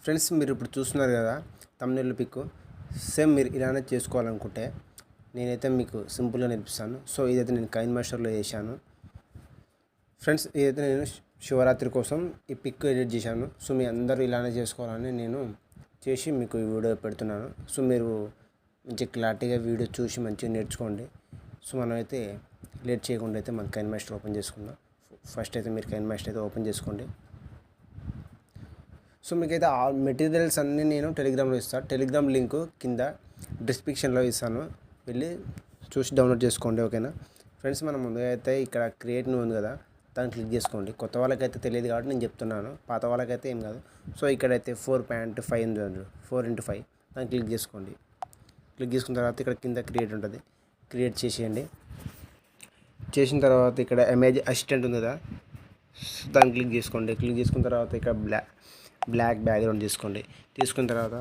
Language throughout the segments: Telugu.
ఫ్రెండ్స్, మీరు ఇప్పుడు చూస్తున్నారు కదా థంబ్నెయిల్ పిక్. సేమ్ మీరు ఇలానే చేసుకోవాలనుకుంటే నేనైతే మీకు సింపుల్గా నేర్పిస్తాను. సో ఇదైతే నేను కైన్ మాస్టర్లో చేశాను. ఫ్రెండ్స్, ఇదైతే నేను శివరాత్రి కోసం ఈ పిక్ ఎడిట్ చేశాను. సో మీ అందరూ ఇలానే చేసుకోవాలని నేను చేసి మీకు ఈ వీడియో పెడుతున్నాను. సో మీరు మంచి క్లారిటీగా వీడియో చూసి మంచిగా నేర్చుకోండి. సో మనమైతే లేట్ చేయకుండా అయితే మనం కైన్ మాస్టర్ ఓపెన్ చేసుకుందాం. ఫస్ట్ అయితే మీరు కైన్ మాస్టర్ అయితే ఓపెన్ చేసుకోండి. సో మీకైతే ఆ మెటీరియల్స్ అన్నీ నేను టెలిగ్రామ్లో ఇస్తాను. టెలిగ్రామ్ లింక్ కింద డిస్క్రిప్షన్లో ఇస్తాను, వెళ్ళి చూసి డౌన్లోడ్ చేసుకోండి. ఓకేనా ఫ్రెండ్స్, మనం ముందుగా అయితే ఇక్కడ క్రియేట్ న్యూ ఉంది కదా, దాన్ని క్లిక్ చేసుకోండి. కొత్త వాళ్ళకైతే తెలియదు కాబట్టి నేను చెప్తున్నాను, పాత వాళ్ళకైతే ఏం కాదు. సో ఇక్కడైతే 4.5 ఉంది, 4x5 దాన్ని క్లిక్ చేసుకోండి. క్లిక్ చేసుకున్న తర్వాత ఇక్కడ కింద క్రియేట్ ఉంటుంది, క్రియేట్ చేసేయండి. చేసిన తర్వాత ఇక్కడ ఇమేజ్ అసిస్టెంట్ ఉంది కదా, దాన్ని క్లిక్ చేసుకోండి. క్లిక్ చేసుకున్న తర్వాత ఇక్కడ బ్లాక్ బ్యాక్గ్రౌండ్ తీసుకోండి. తీసుకున్న తర్వాత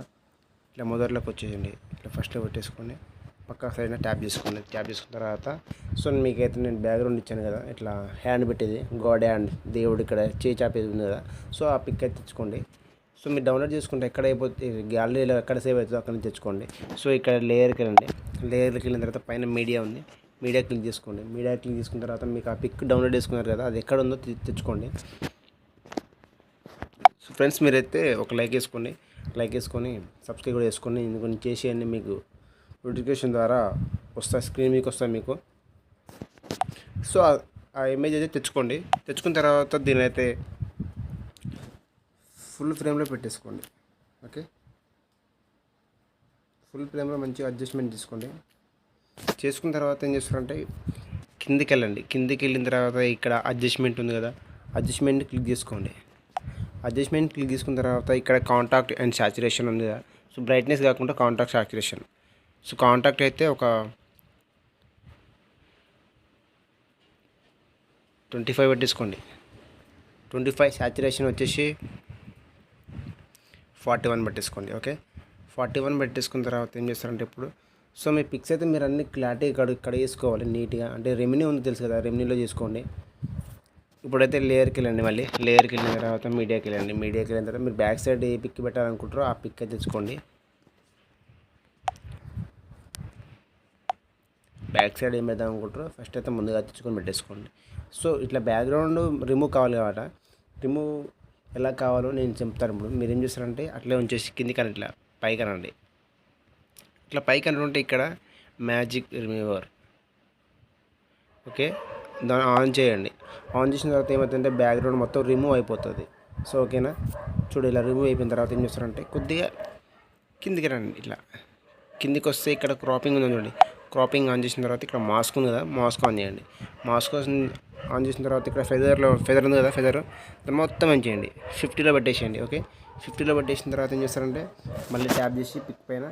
ఇట్లా మొదట్లోకి వచ్చేయండి. ఇట్లా ఫస్ట్లో పెట్టేసుకోండి, పక్క సైడ్ ట్యాప్ చేసుకోండి. ట్యాప్ చేసుకున్న తర్వాత సో మీకైతే నేను బ్యాక్గ్రౌండ్ ఇచ్చాను కదా, ఇట్లా హ్యాండ్ పెట్టేది, గాడ్ హ్యాండ్, దేవుడు ఇక్కడ చేయి చాపేది ఉంది కదా. సో ఆ పిక్ అయితే తెచ్చుకోండి. సో మీరు డౌన్లోడ్ చేసుకుంటే ఎక్కడ అయిపోతే గ్యాలరీలో ఎక్కడ సేవ్ అవుతుందో అక్కడ నుంచి తెచ్చుకోండి. సో ఇక్కడ లేయర్కి వెళ్ళండి. లేయర్కి వెళ్ళిన తర్వాత పైన మీడియా ఉంది, మీడియా క్లిక్ చేసుకోండి. మీడియా క్లిక్ చేసుకున్న తర్వాత మీకు ఆ పిక్ డౌన్లోడ్ చేసుకున్నారు కదా, అది ఎక్కడ ఉందో తెచ్చుకోండి. సో ఫ్రెండ్స్, మీరైతే ఒక లైక్ వేసుకోండి, సబ్స్క్రైబ్ కూడా చేసుకోండి. ఇందుకొని చేసేయండి, మీకు నోటిఫికేషన్ ద్వారా వస్తాయి, స్క్రీన్ మీకు వస్తాయి మీకు. సో ఆ ఇమేజ్ అయితే తెచ్చుకోండి. తెచ్చుకున్న తర్వాత దీని అయితే ఫుల్ ఫ్రేమ్లో పెట్టేసుకోండి. ఓకే, ఫుల్ ఫ్రేమ్లో మంచిగా అడ్జస్ట్మెంట్ తీసుకోండి. చేసుకున్న తర్వాత ఏం చేస్తారంటే కిందికి వెళ్ళండి. కిందికి వెళ్ళిన తర్వాత ఇక్కడ అడ్జస్ట్మెంట్ ఉంది కదా, అడ్జస్ట్మెంట్ క్లిక్ చేసుకోండి. అడ్జస్ట్మెంట్ క్లిక్ చేసుకున్న తర్వాత ఇక్కడ కాంటాక్ట్ అండ్ సాచురేషన్ ఉంది కదా. సో బ్రైట్నెస్ కాకుండా కాంటాక్ట్, సాచురేషన్. సో కాంటాక్ట్ అయితే ఒక 25 పెట్టేసుకోండి. 25. సాచురేషన్ వచ్చేసి 41 పెట్టేసుకోండి. ఓకే, 41 పెట్టేసుకున్న తర్వాత ఏం చేస్తారంటే ఇప్పుడు సో మీ పిక్స్ అయితే మీరు అన్ని క్లారిటీ కడిగేసుకోవాలి నీట్గా. అంటే రెమినీ ఉంది తెలుసు కదా, రెమినీలో చేసుకోండి. ఇప్పుడైతే లేయర్కి వెళ్ళండి. మళ్ళీ లేయర్కి వెళ్ళిన తర్వాత మీడియాకి వెళ్ళండి. మీడియాకి వెళ్ళిన తర్వాత మీరు బ్యాక్ సైడ్ ఏ పిక్ పెట్టాలనుకుంటారో ఆ పిక్ అయితే తెచ్చుకోండి. బ్యాక్ సైడ్ ఏం పెడదాం అనుకుంటారో ఫస్ట్ అయితే ముందుగా తెచ్చుకొని పెట్టేసుకోండి. సో ఇట్లా బ్యాక్గ్రౌండ్ రిమూవ్ కావాలి కాబట్టి రిమూవ్ ఎలా కావాలో నేను చెప్తాను. ఇప్పుడు మీరు ఏం చేస్తారంటే అట్లే ఉంచేసి కిందికి అని ఇట్లా పైకి అనండి. ఇట్లా పైకి అనుకుంటే ఇక్కడ మ్యాజిక్ రిమూవర్, ఓకే, దాన్ని ఆన్ చేయండి. ఆన్ చేసిన తర్వాత ఏమవుతుందంటే బ్యాక్గ్రౌండ్ మొత్తం రిమూవ్ అయిపోతుంది. సో ఓకేనా, చూడు ఇలా రిమూవ్ అయిపోయిన తర్వాత ఏం చేస్తారంటే కొద్దిగా కిందికి రండి. ఇట్లా కిందికి వస్తే ఇక్కడ క్రాపింగ్ ఉంది చూడండి. క్రాపింగ్ ఆన్ చేసిన తర్వాత ఇక్కడ మాస్క్ ఉంది కదా, మాస్క్ ఆన్ చేయండి. మాస్క్ ఆన్ చేసిన తర్వాత ఇక్కడ ఫెదర్ ఉంది కదా, ఫెదర్ దాన్ని మొత్తం ఆన్ చేయండి. 50లో పెట్టేసేయండి. ఓకే, 50లో పెట్టేసిన తర్వాత ఏం చేస్తారంటే మళ్ళీ ట్యాప్ చేసి పిక్ పైన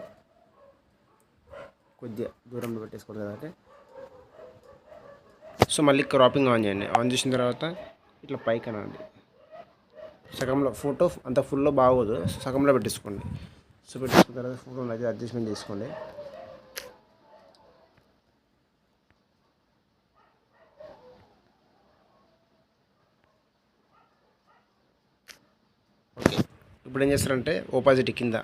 కొద్దిగా దూరంలో పెట్టేసుకోండి కదా. ఓకే, సో మళ్ళీ క్రాపింగ్ ఆన్ చేయండి. ఆన్ చేసిన తర్వాత ఇట్లా పైకి అనండి. సగంలో ఫోటో అంత ఫుల్లో బాగోదు, సగంలో పెట్టేసుకోండి. సో పెట్టేసుకున్న తర్వాత ఫోటోని అయితే అడ్జస్ట్మెంట్ చేసుకోండి. ఓకే, ఇప్పుడు ఏం చేస్తారంటే ఆపోజిట్ కింద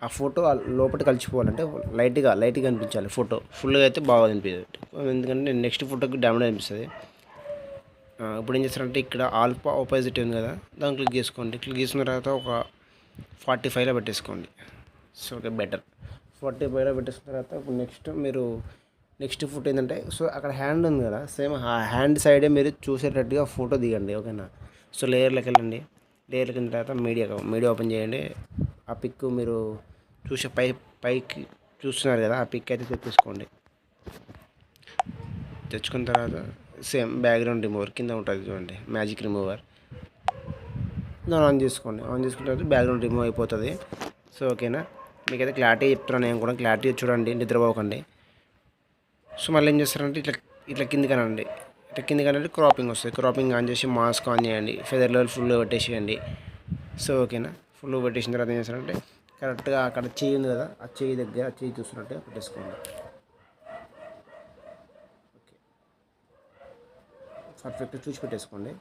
ఆ ఫోటో లోపలికి కలిసిపోవాలంటే లైట్గా అనిపించాలి. ఫోటో ఫుల్గా అయితే బాగా అనిపించదు, ఎందుకంటే నెక్స్ట్ ఫోటోకి డ్యామేజ్ అనిపిస్తుంది. ఇప్పుడు ఏం చేస్తారంటే ఇక్కడ ఆల్ఫా ఆపోజిట్ ఉంది కదా, దాన్ని క్లిక్ చేసుకోండి. క్లిక్ చేసుకున్న తర్వాత ఒక 45లో పెట్టేసుకోండి. సో ఓకే, బెటర్ 45లో పెట్టేసుకున్న తర్వాత ఇప్పుడు నెక్స్ట్ ఫోటో ఏంటంటే సో అక్కడ హ్యాండ్ ఉంది కదా, సేమ్ ఆ హ్యాండ్ సైడే మీరు చూసేటట్టుగా ఫోటో దిగండి. ఓకేనా, సో లేయర్లోకి వెళ్ళండి. లేయర్కి వెళ్ళిన తర్వాత మీడియా ఓపెన్ చేయండి. ఆ పిక్ మీరు చూసే పైకి చూస్తున్నారు కదా, ఆ పిక్ అయితే తెచ్చుకోండి. తెచ్చుకున్న తర్వాత సేమ్ బ్యాక్గ్రౌండ్ రిమూవర్ కింద ఉంటుంది చూడండి, మ్యాజిక్ రిమూవర్, దాన్ని ఆన్ చేసుకోండి. ఆన్ చేసుకున్న తర్వాత బ్యాక్గ్రౌండ్ రిమూవ్ అయిపోతుంది. సో ఓకేనా, మీకైతే క్లారిటీ చెప్తున్నాను, నేను కూడా క్లారిటీ చూడండి, నిద్రపోకండి. సో మళ్ళీ ఏం చేస్తారంటే ఇట్లా కిందికి అనండి. ఇట్లా కిందికి అనండి, క్రాపింగ్ వస్తుంది. క్రాపింగ్ ఆన్ చేసి మాస్క్ ఆన్ చేయండి. ఫెదర్ లెవెల్ ఫుల్ పెట్టేసేయండి. సో ఓకేనా, ఫుల్ పెట్టేసిన తర్వాత ఏం చేస్తారంటే కరెక్ట్గా అక్కడ చెయ్యి ఉంది కదా, ఆ చెయ్యి దగ్గర ఆ చెయ్యి చూస్తున్నట్టుగా పెట్టేసుకోండి. ఓకే, పర్ఫెక్ట్గా చూసి పెట్టేసుకోండి.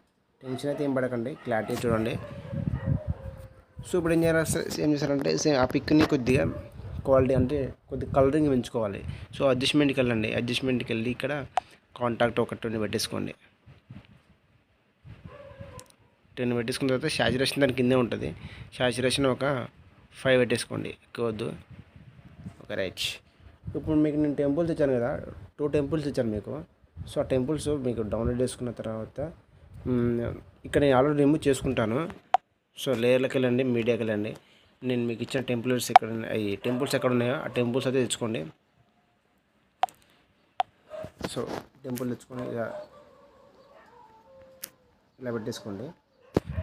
టెన్షన్ అయితే ఏం పడకండి, క్లారిటీ చూడండి. సో ఇప్పుడు ఏం చేస్తారంటే ఆ పిక్ని కొద్దిగా క్వాలిటీ అంటే కొద్దిగా కలరింగ్ పెంచుకోవాలి. సో అడ్జస్ట్మెంట్కి వెళ్ళండి. అడ్జస్ట్మెంట్కి వెళ్ళి ఇక్కడ కాంటాక్ట్ ఒక 10 పెట్టేసుకోండి. 10 పెట్టేసుకున్న తర్వాత సాచురేషన్ దాని కిందే ఉంటుంది. సాచురేషన్ ఒక 5 పెట్టేసుకోండి, ఎక్కువ వద్దు. ఒక రైట్. ఇప్పుడు మీకు నేను టెంపుల్స్ ఇచ్చాను కదా, 2 టెంపుల్స్ ఇచ్చాను మీకు. సో ఆ టెంపుల్స్ మీకు డౌన్లోడ్ చేసుకున్న తర్వాత ఇక్కడ నేను ఆల్రెడీ రిమూవ్ చేసుకుంటాను. సో లేయర్లోకి వెళ్ళండి, మీడియాకి వెళ్ళండి. నేను మీకు ఇచ్చిన టెంపుల్స్ ఎక్కడ ఉన్నాయి, టెంపుల్స్ ఎక్కడ ఉన్నాయో ఆ టెంపుల్స్ అయితే తెచ్చుకోండి. సో టెంపుల్ తెచ్చుకొని ఇలా పెట్టేసుకోండి.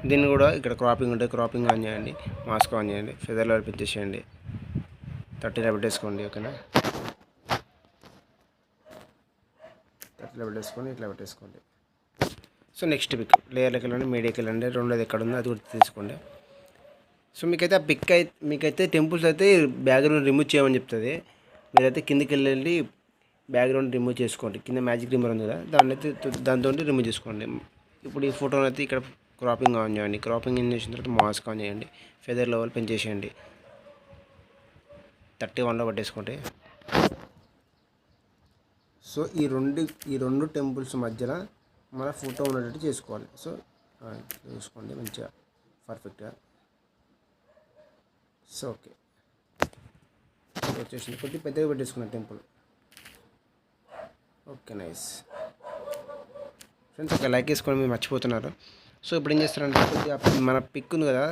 దీన్ని కూడా ఇక్కడ క్రాపింగ్ ఉంటుంది, క్రాపింగ్ ఆన్ చేయండి, మాస్క్ ఆన్ చేయండి, ఫెదర్లో పెట్టేసేయండి, 30 పెట్టేసుకోండి. ఓకేనా, 30 పెట్టేసుకొని ఇట్లా పెట్టేసుకోండి. సో నెక్స్ట్ పిక్ లేయర్లోకి వెళ్ళండి, మీడియాకి వెళ్ళండి, రెండోది ఎక్కడ ఉందో అది కూడా తీసుకోండి. సో మీకైతే ఆ పిక్ మీకైతే టెంపుల్స్ అయితే బ్యాక్గ్రౌండ్ రిమూవ్ చేయమని చెప్తుంది. మీరైతే కిందకి వెళ్ళి బ్యాక్గ్రౌండ్ రిమూవ్ చేసుకోండి. కింద మ్యాజిక్ రిమూవర్ ఉంది కదా, దాంతో రిమూవ్ చేసుకోండి. ఇప్పుడు ఈ ఫోటోని అయితే ఇక్కడ క్రాపింగ్ ఆన్ చేయండి. క్రాపింగ్ ఆన్ చేసిన తర్వాత మాస్క్ ఆన్ చేయండి, ఫెదర్ లెవెల్ పెంచేసేయండి, 31లో పట్టేసుకోండి. సో ఈ రెండు టెంపుల్స్ మధ్యలో మన ఫోటో ఉన్నట్టు చేసుకోవాలి. సో చూసుకోండి మంచిగా పర్ఫెక్ట్గా. సో ఓకే, వచ్చేసింది. కొద్దిగా పెద్దగా పెట్టేసుకున్నాను టెంపుల్. Okay, nice friends. ఒక లైక్ వేసుకొని మీరు మర్చిపోతున్నారు. సో ఇప్పుడు ఏం చేస్తారంటే కొద్దిగా మన పిక్ ఉంది కదా,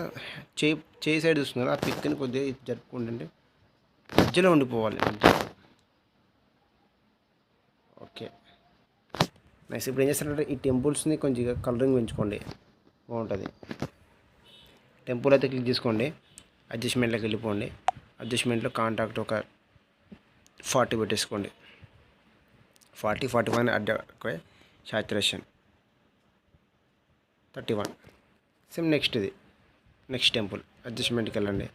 చేయి సైడ్ చూస్తున్నారు, ఆ పిక్ని కొద్దిగా జరుపుకుంటుంటే మధ్యలో ఉండిపోవాలి. Okay, nice. ఇప్పుడు ఏం చేస్తారంటే ఈ టెంపుల్స్ని కొంచెం కలరింగ్ పెంచుకోండి, బాగుంటుంది. టెంపుల్ అయితే క్లిక్ చేసుకోండి, అడ్జస్ట్మెంట్లోకి వెళ్ళిపోండి. అడ్జస్ట్మెంట్లో కాంటాక్ట్ ఒక 40 పెట్టేసుకోండి, 41 అడ్డ సాచురేషన్ 31. సేమ్ నెక్స్ట్ టెంపుల్ అడ్జస్ట్మెంట్కి వెళ్ళండి,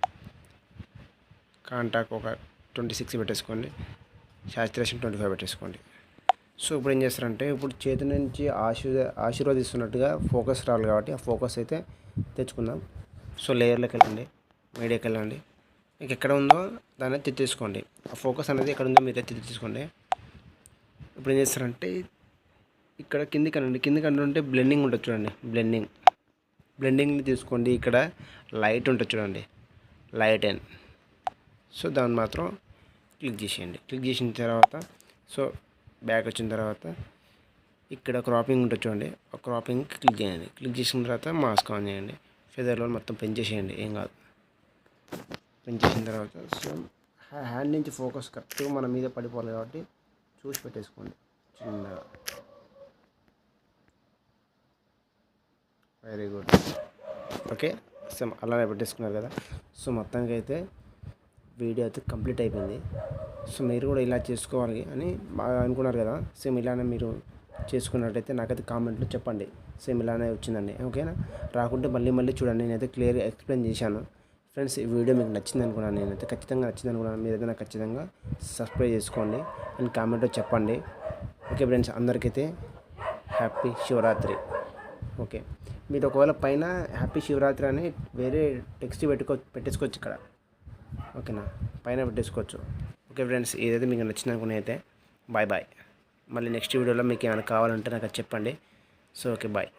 కాంటాక్ట్ ఒక 26 పెట్టేసుకోండి, సాచురేషన్ 25 పెట్టేసుకోండి. సో ఇప్పుడు ఏం చేస్తారంటే ఇప్పుడు చేతి నుంచి ఆశీర్వదిస్తున్నట్టుగా ఫోకస్ రావాలి కాబట్టి ఆ ఫోకస్ అయితే తెచ్చుకుందాం. సో లేయర్లోకి వెళ్ళండి, మీడియాకి వెళ్ళండి, మీకు ఎక్కడ ఉందో దాన్ని తెచ్చేసుకోండి. ఆ ఫోకస్ అనేది ఎక్కడ ఉందో మీరు తెచ్చేసుకోండి. ఇప్పుడు ఏం చేస్తారంటే ఇక్కడ కిందికి అంటే బ్లెండింగ్ ఉంటుంది చూడండి, బ్లెండింగ్ని తీసుకోండి. ఇక్కడ లైట్ ఉంటుంది చూడండి, లైట్ అండ్ సో దాన్ని మాత్రం క్లిక్ చేసేయండి. క్లిక్ చేసిన తర్వాత సో బ్యాక్ వచ్చిన తర్వాత ఇక్కడ క్రాపింగ్ ఉంటుంది చూడండి, ఆ క్రాపింగ్ క్లిక్ చేయండి. క్లిక్ చేసిన తర్వాత మాస్క్ ఆన్ చేయండి, ఫెదర్లో మొత్తం పెంచేసేయండి, ఏం కాదు. పెంచేసిన తర్వాత సో హ్యాండ్ నుంచి ఫోకస్ కరెక్ట్గా మన మీద పడిపోవాలి కాబట్టి చూసి పెట్టేసుకోండి చిన్నగా. Very good. ఓకే, సో అలానే పెట్టేసుకున్నారు కదా. సో మొత్తానికి అయితే వీడియో అయితే కంప్లీట్ అయిపోయింది. సో మీరు కూడా ఇలా చేసుకోవాలి అని బాగా అనుకున్నారు కదా, సేమ్ ఇలానే మీరు చేసుకున్నట్టయితే నాకైతే కామెంట్లో చెప్పండి, సేమ్ ఇలానే వచ్చిందండి. ఓకేనా, రాకుంటే మళ్ళీ చూడండి, నేనైతే క్లియర్గా ఎక్స్ప్లెయిన్ చేశాను. ఫ్రెండ్స్ ఈ వీడియో మీకు నచ్చింది అనుకున్నాను, నేనైతే ఖచ్చితంగా నచ్చింది అనుకున్నాను. మీరైతే నాకు ఖచ్చితంగా సబ్స్క్రైబ్ చేసుకోండి అండ్ కామెంట్లో చెప్పండి. ఓకే ఫ్రెండ్స్, అందరికైతే హ్యాపీ శివరాత్రి. ఓకే, మీరు ఒకవేళ పైన హ్యాపీ శివరాత్రి అని వేరే టెక్స్ట్ పెట్టేసుకోవచ్చు ఇక్కడ. ఓకేనా, పైన పెట్టేసుకోవచ్చు. ఓకే ఫ్రెండ్స్, ఏదైతే మీకు నచ్చింది అనుకునే అయితే బాయ్. మళ్ళీ నెక్స్ట్ వీడియోలో మీకు ఏమైనా కావాలంటే నాకు చెప్పండి. So okay, bye.